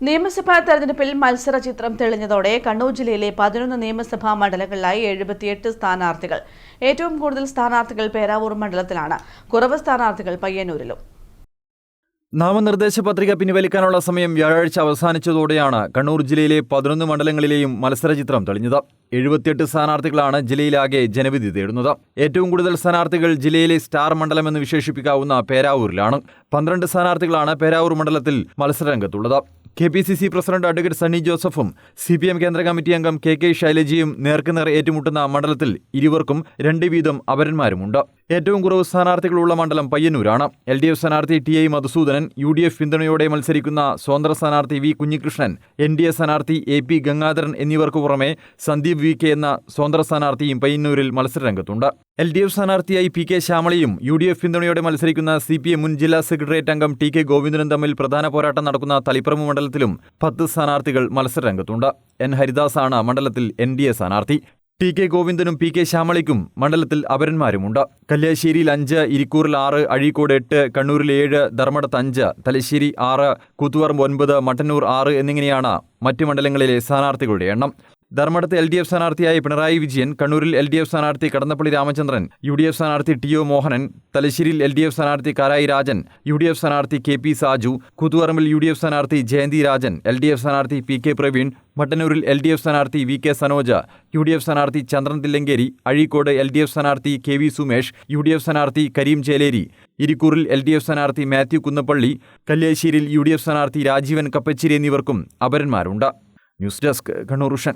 നിയമസഭാ തെരഞ്ഞെടുപ്പിൽ മത്സര ചിത്രം തെളിഞ്ഞതോടെ കണ്ണൂർ ജില്ലയിലെ 11 നിയമസഭാ മണ്ഡലങ്ങളിലായി 78 സ്ഥാനാർത്ഥികൾ. ഏറ്റവും കൂടുതൽ സ്ഥാനാർത്ഥികൾ പേരാവൂർ മണ്ഡലത്തിലാണ്. കുറവ് സ്ഥാനാർത്ഥികൾ പയ്യന്നൂരിലും. നാമനിർദ്ദേശ പത്രിക പിൻവലിക്കാനുള്ള സമയം വ്യാഴാഴ്ച അവസാനിച്ചതോടെയാണ് കണ്ണൂർ ജില്ലയിലെ 11 മണ്ഡലങ്ങളിലെയും മത്സരചിത്രം തെളിഞ്ഞത്. 78 സ്ഥാനാർത്ഥികളാണ് ജില്ലയിലാകെ ജനവിധി തേടുന്നത്. ഏറ്റവും കൂടുതൽ സ്ഥാനാർത്ഥികൾ ജില്ലയിലെ സ്റ്റാർ മണ്ഡലമെന്ന് വിശേഷിപ്പിക്കാവുന്ന പേരാവൂരിലാണ്. 12 സ്ഥാനാർത്ഥികളാണ് പേരാവൂർ മണ്ഡലത്തിൽ മത്സരരംഗത്തുള്ളത്. KPCC പ്രസിഡന്റ് അഡ്വക്കേറ്റ് സണ്ണി ജോസഫും CPM കേന്ദ്ര കമ്മിറ്റി അംഗം KK ശൈലജയും നേർക്കുനേർ ഏറ്റുമുട്ടുന്ന മണ്ഡലത്തിൽ ഇരുവർക്കും 2 വീതം അപരന്മാരുമുണ്ട്. ഏറ്റവും കുറവ് സ്ഥാനാർത്ഥികളുള്ള മണ്ഡലം പയ്യന്നൂരാണ്. LDF സ്ഥാനാർത്ഥി TI മധുസൂദനൻ, UDF പിന്തുണയോടെ മത്സരിക്കുന്ന സ്വതന്ത്ര സ്ഥാനാർത്ഥി V കുഞ്ഞികൃഷ്ണൻ, NDA സ്ഥാനാർത്ഥി AP ഗംഗാധരൻ എന്നിവർക്കു പുറമെ സന്ദീപ് VK എന്ന സ്വതന്ത്ര സ്ഥാനാർത്ഥിയും പയ്യന്നൂരിൽ മത്സരരംഗത്തുണ്ട്. LDF സ്ഥാനാർത്ഥിയായി PK ശ്യാമളയും UDF പിന്തുണയോടെ മത്സരിക്കുന്ന CPM മുൻ ജില്ലാ സെക്രട്ടേറിയറ്റ് അംഗം TK ഗോവിന്ദനും തമ്മിൽ പ്രധാന പോരാട്ടം നടക്കുന്ന തളിപ്പറമ്പ് മണ്ഡലത്തിലും 10 സ്ഥാനാർത്ഥികൾ മത്സരരംഗത്തുണ്ട്. N ഹരിദാസാണ് മണ്ഡലത്തിൽ NDA സ്ഥാനാർത്ഥി. TK ഗോവിന്ദനും PK ശ്യാമളിക്കും മണ്ഡലത്തിൽ അപരന്മാരുമുണ്ട്. കല്യാശ്ശേരിയിൽ 5, ഇരിക്കൂറിൽ 6, അഴീക്കോട് 8, കണ്ണൂരിൽ 7, ധർമ്മടത്ത് 5, തലശ്ശേരി 6, കൂത്തുപറമ്പ് 9, മട്ടന്നൂർ 6 എന്നിങ്ങനെയാണ് മറ്റ് മണ്ഡലങ്ങളിലെ സ്ഥാനാർത്ഥികളുടെ എണ്ണം. ധർമ്മടത്ത് LDF സ്ഥാനാർത്ഥിയായ പിണറായി വിജയൻ, കണ്ണൂരിൽ LDF സ്ഥാനാർത്ഥി കടന്നപ്പള്ളി രാമചന്ദ്രൻ, UDF സ്ഥാനാർത്ഥി TO മോഹനൻ, തലശ്ശേരിയിൽ LDF സ്ഥാനാർത്ഥി കാരായി രാജൻ, UDF സ്ഥാനാർത്ഥി KP സാജു, കൂത്തുപറമ്പിൽ UDF സ്ഥാനാർത്ഥി ജയന്തി രാജൻ, LDF സ്ഥാനാർത്ഥി PK പ്രവീൺ, മട്ടന്നൂരിൽ LDF സ്ഥാനാർത്ഥി VK സനോജ, UDF സ്ഥാനാർത്ഥി ചന്ദ്രൻ തില്ലങ്കേരി, അഴീക്കോട് LDF സ്ഥാനാർത്ഥി KV സുമേഷ്, UDF സ്ഥാനാർത്ഥി കരീം ചേലേരി, ഇരിക്കൂറിൽ LDF സ്ഥാനാർത്ഥി മാത്യു കുന്നപ്പള്ളി, കല്യാശ്ശേരിയിൽ UDF സ്ഥാനാർത്ഥി രാജീവൻ കപ്പച്ചിരി എന്നിവർക്കും അപരന്മാരുണ്ട്. News desk Kannur vision.